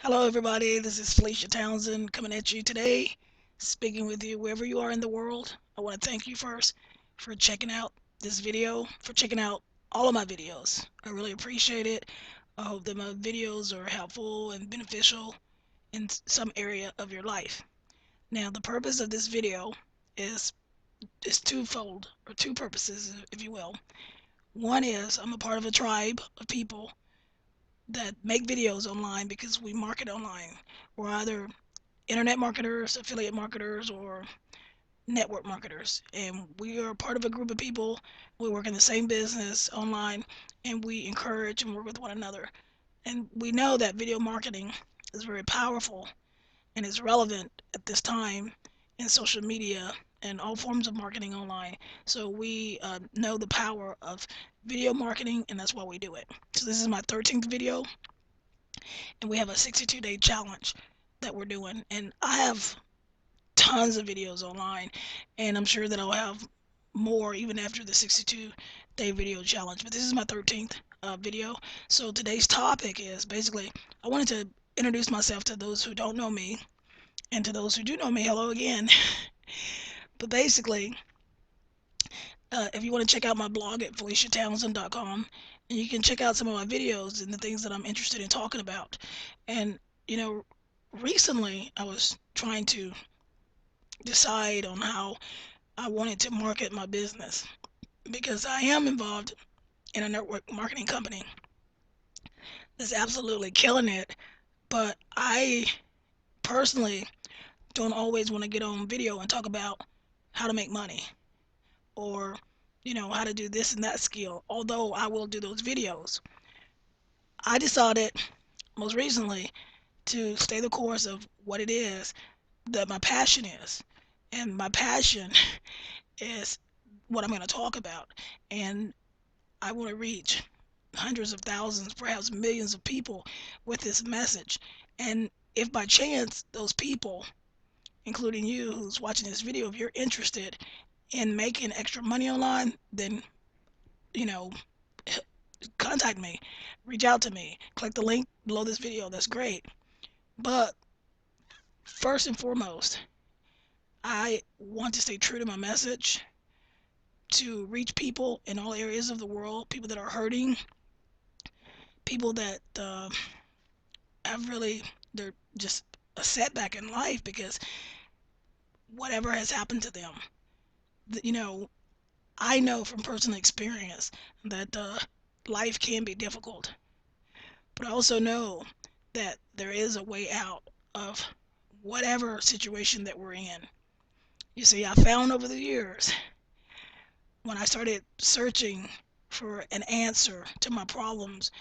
Hello, everybody. This is Felecia Townsend coming at you today, speaking with you wherever you are in the world. I want to thank you first for checking out this video, for checking out all of my videos. I really appreciate it. I hope that my videos are helpful and beneficial in some area of your life. Now, the purpose of this video is is twofold, or two purposes, if you will. One is I'm a part of a tribe of people that make videos online because we market online. We're either internet marketers, affiliate marketers, or network marketers. And we are part of a group of people. We work in the same business online, and we encourage and work with one another. And we know that video marketing is very powerful and is relevant at this time in social media and all forms of marketing online. So we know the power of video marketing, and that's why we do it. So this is my 13th video, and we have a 62-day challenge that we're doing. And I have tons of videos online, and I'm sure that I'll have more even after the 62-day video challenge. But this is my 13th video. So today's topic is basically I wanted to introduce myself to those who don't know me, and to those who do know me, hello again. But basically, if you want to check out my blog at FeliciaTownsend.com, and you can check out some of my videos and the things that I'm interested in talking about. And you know, recently I was trying to decide on how I wanted to market my business because I am involved in a network marketing company that's absolutely killing it. But I personally don't always want to get on video and talk about how to make money, or how to do this and that skill, although I will do those videos. I decided most recently to stay the course of what it is that my passion is. And my passion is what I'm going to talk about. And I want to reach hundreds of thousands, perhaps millions of people with this message. And if by chance those people, including you who's watching this video, if you're interested in making extra money online, then, you know, contact me, reach out to me, click the link below this video. That's great. But first and foremost, I want to stay true to my message, to reach people in all areas of the world, people that are hurting, people that have really, they're just a setback in life because whatever has happened to them. I know from personal experience that life can be difficult, but I also know that there is a way out of whatever situation that we're in. You see, I found over the years, when I started searching for an answer to my problems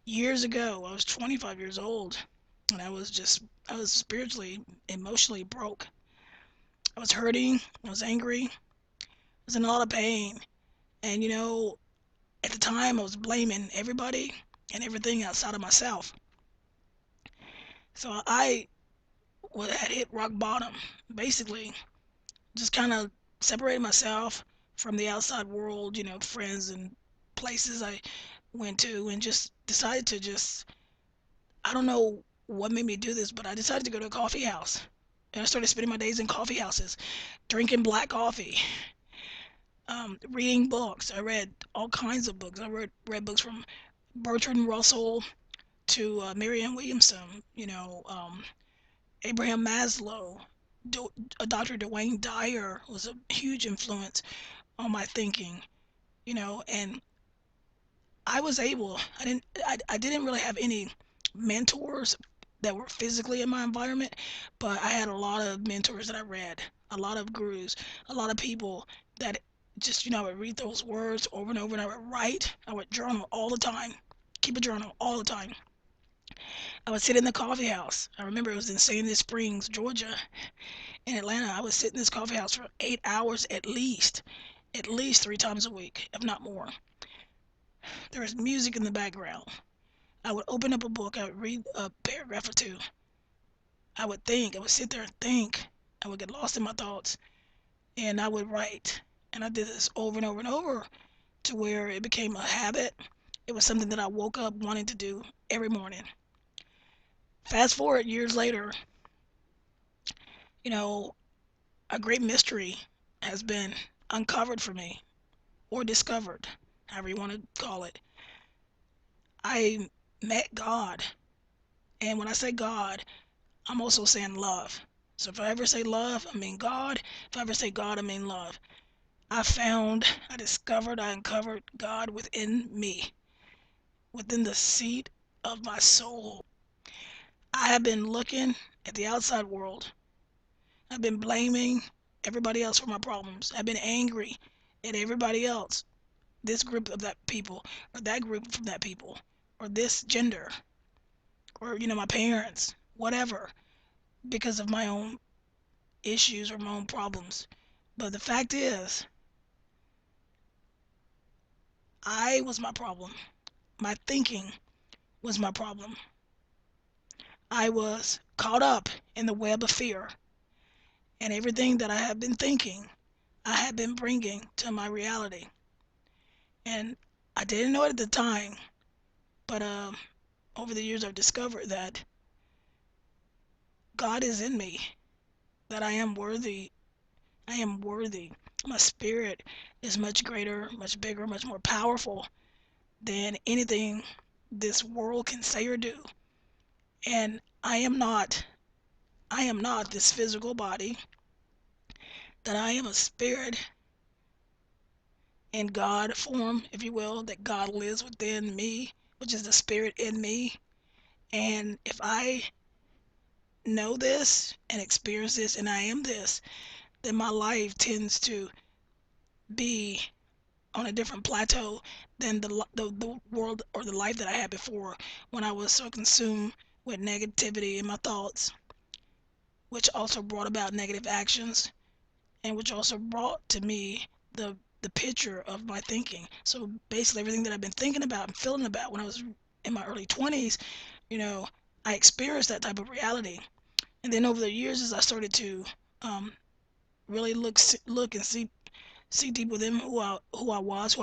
years ago, I was 25 years old, and I was spiritually, emotionally broke. I was hurting, I was angry, I was in a lot of pain. And at the time I was blaming everybody and everything outside of myself. So I had hit rock bottom, basically. Just kind of separated myself from the outside world, friends and places I went to, and just decided to I don't know what made me do this, but I decided to go to a coffee house. And I started spending my days in coffee houses, drinking black coffee, reading books. I read all kinds of books. I read books from Bertrand Russell to Marianne Williamson, Abraham Maslow. Dr. Dwayne Dyer was a huge influence on my thinking, and I didn't really have any mentors that were physically in my environment, but I had a lot of mentors that I read, a lot of gurus, a lot of people that just, I would read those words over and over, and I would write, I would journal all the time, keep a journal all the time. I would sit in the coffee house. I remember it was in Sandy Springs, Georgia, in Atlanta. I would sit in this coffee house for 8 hours at least 3 times a week, if not more. There was music in the background. I would open up a book. I would read a paragraph or two. I would think. I would sit there and think. I would get lost in my thoughts, and I would write. And I did this over and over and over to where it became a habit. It was something that I woke up wanting to do every morning. Fast forward years later, you know, a great mystery has been uncovered for me, or discovered, however you want to call it. I met God. And when I say God, I'm also saying love. So if I ever say love, I mean God. If I ever say God, I mean love. I discovered, I uncovered God within me, within the seat of my soul. I have been looking at the outside world. I've been blaming everybody else for my problems. I've been angry at everybody else, this group of that people, or that group from that people, or this gender, or my parents, whatever, because of my own issues or my own problems. But the fact is, I was my problem. My thinking was my problem. I was caught up in the web of fear, and everything that I have been thinking, I have been bringing to my reality. And I didn't know it at the time, but over the years I've discovered that God is in me, that I am worthy. I am worthy. My spirit is much greater, much bigger, much more powerful than anything this world can say or do. And I am not this physical body, that I am a spirit in God form, if you will, that God lives within me, which is the spirit in me. And if I know this and experience this and I am this, then my life tends to be on a different plateau than the world or the life that I had before, when I was so consumed with negativity in my thoughts, which also brought about negative actions, and which also brought to me the picture of my thinking. So basically everything that I've been thinking about and feeling about when I was in my early 20s, you know, I experienced that type of reality. And then over the years, as I started to um, really look and see deep within who I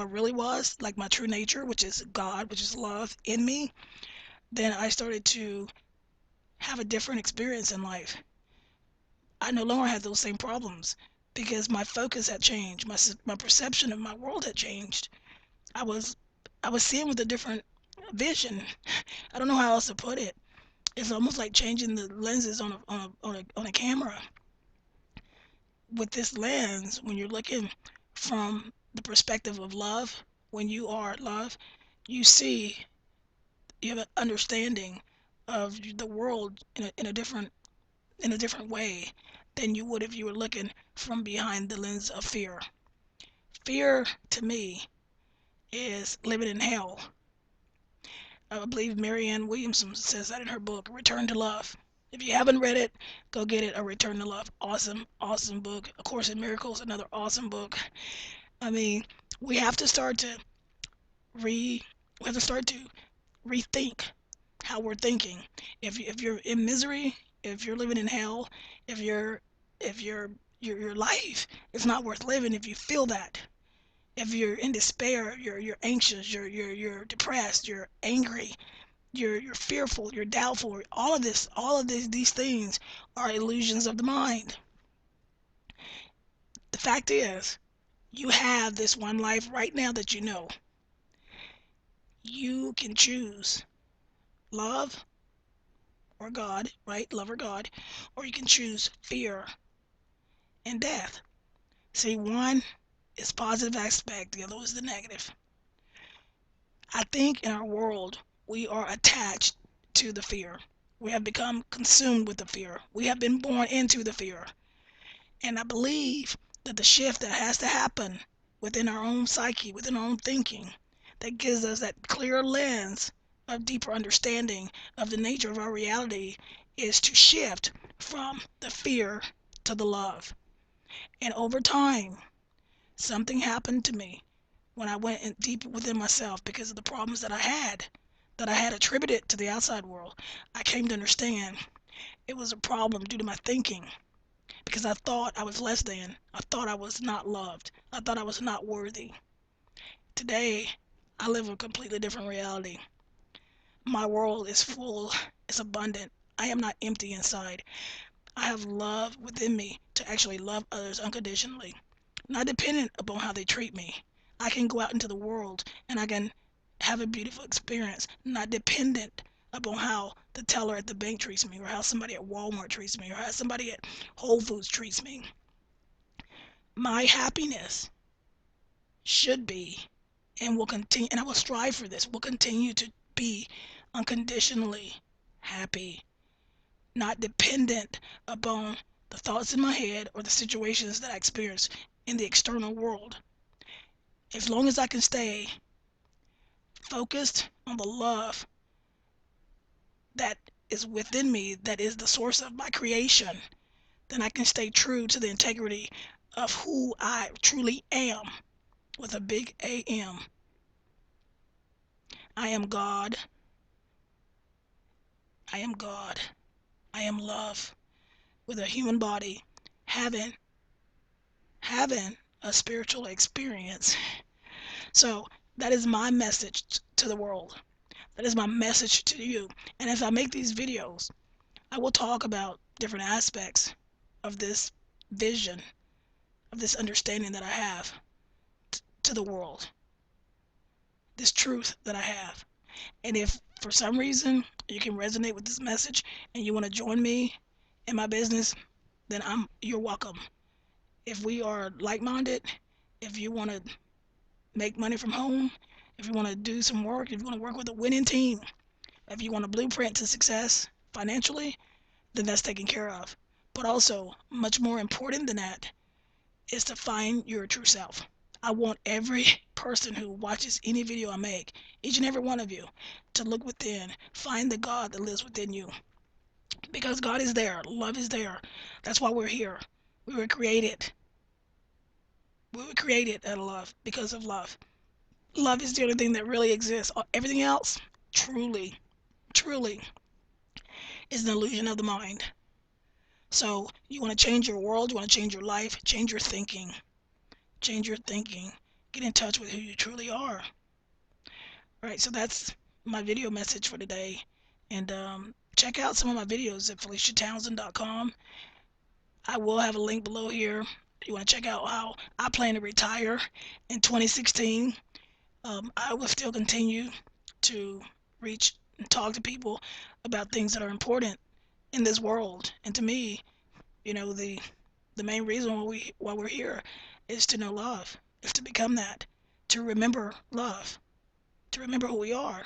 really was, like my true nature, which is God, which is love in me, then I started to have a different experience in life. I no longer had those same problems because my focus had changed. My perception of my world had changed. I was I was seeing with a different vision. I don't know how else to put it. It's almost like changing the lenses on a camera. With this lens, when you're looking from the perspective of love, when you are love, you see, you have an understanding of the world in a different way than you would if you were looking from behind the lens of fear. Fear, to me, is living in hell. I believe Marianne Williamson says that in her book, Return to Love. If you haven't read it, go get it. A Return to Love. Awesome, awesome book. A Course in Miracles, another awesome book. I mean, we have to start to re we have to start to rethink how we're thinking. If you're in misery, if you're living in hell, if you're if your life is not worth living, if you feel that, if you're in despair, you're anxious, you're depressed, you're angry, you're fearful, you're doubtful, all of these things are illusions of the mind. The fact is, you have this one life right now that you know. You can choose love or God, right? Love or God, or you can choose fear and death. See, one is positive aspect, the other is the negative. I think in our world, we are attached to the fear. We have become consumed with the fear. We have been born into the fear. And I believe that the shift that has to happen within our own psyche, within our own thinking, that gives us that clear lens of deeper understanding of the nature of our reality, is to shift from the fear to the love. And over time, something happened to me when I went in deep within myself because of the problems that I had attributed to the outside world. I came to understand it was a problem due to my thinking, because I thought I was less than. I thought I was not loved. I thought I was not worthy. Today, I live a completely different reality. My world is full, it's abundant. I am not empty inside. I have love within me to actually love others unconditionally, not dependent upon how they treat me. I can go out into the world and I can have a beautiful experience, not dependent upon how the teller at the bank treats me, or how somebody at Walmart treats me, or how somebody at Whole Foods treats me. My happiness should be, and will continue, and I will strive for this, will continue to be unconditionally happy, not dependent upon the thoughts in my head or the situations that I experience in the external world. As long as I can stay focused on the love that is within me, that is the source of my creation, then I can stay true to the integrity of who I truly am, with a big AM. I am God. I am God. I am love with a human body, having a spiritual experience. So that is my message to the world. That is my message to you. And as I make these videos, I will talk about different aspects of this vision, of this understanding that I have to the world, this truth that I have. And if for some reason you can resonate with this message and you want to join me in my business, then you're welcome. If we are like-minded, if you want to make money from home, if you want to do some work, if you want to work with a winning team, if you want a blueprint to success financially, then that's taken care of. But also, much more important than that, is to find your true self. I want every person who watches any video I make, each and every one of you, to look within, find the God that lives within you. Because God is there, love is there. That's why we're here. We were created. We were created out of love, because of love. Love is the only thing that really exists. Everything else, truly, truly, is an illusion of the mind. So you want to change your world, you want to change your life, change your thinking. Change your thinking. Get in touch with who you truly are. All right, so that's my video message for today. And check out some of my videos at FeliciaTownsend.com. I will have a link below here. If you want to check out how I plan to retire in 2016. I will still continue to reach and talk to people about things that are important in this world. And to me, the main reason why we're here is to know love, is to become that, to remember love, to remember who we are.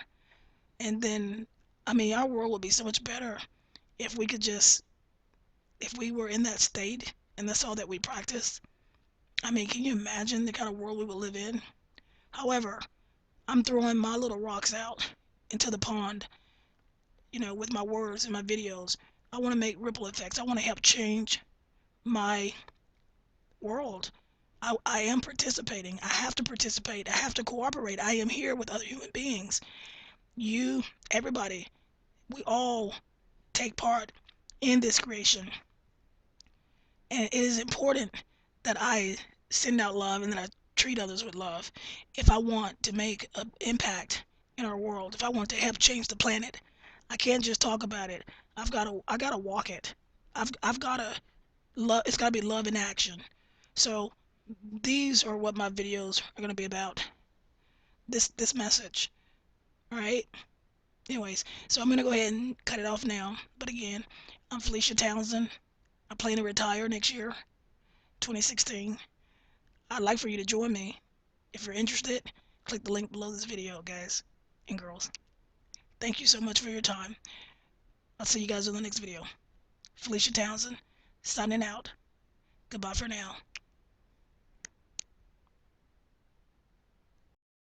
And then, our world would be so much better if we were in that state and that's all that we practice. Can you imagine the kind of world we would live in? However, I'm throwing my little rocks out into the pond, with my words and my videos. I want to make ripple effects. I want to help change my world. I am participating. I have to participate. I have to cooperate. I am here with other human beings. You, everybody, we all take part in this creation. And it is important that I send out love and that I treat others with love. If I want to make an impact in our world, if I want to help change the planet, I can't just talk about it. I gotta walk it. I've gotta love. It's gotta be love in action. So these are what my videos are gonna be about. This message. All right. Anyways, so I'm gonna go ahead and cut it off now. But again, I'm Felecia Townsend. I plan to retire next year, 2016. I'd like for you to join me. If you're interested, click the link below this video, guys and girls. Thank you so much for your time. I'll see you guys in the next video. Felecia Townsend, signing out. Goodbye for now.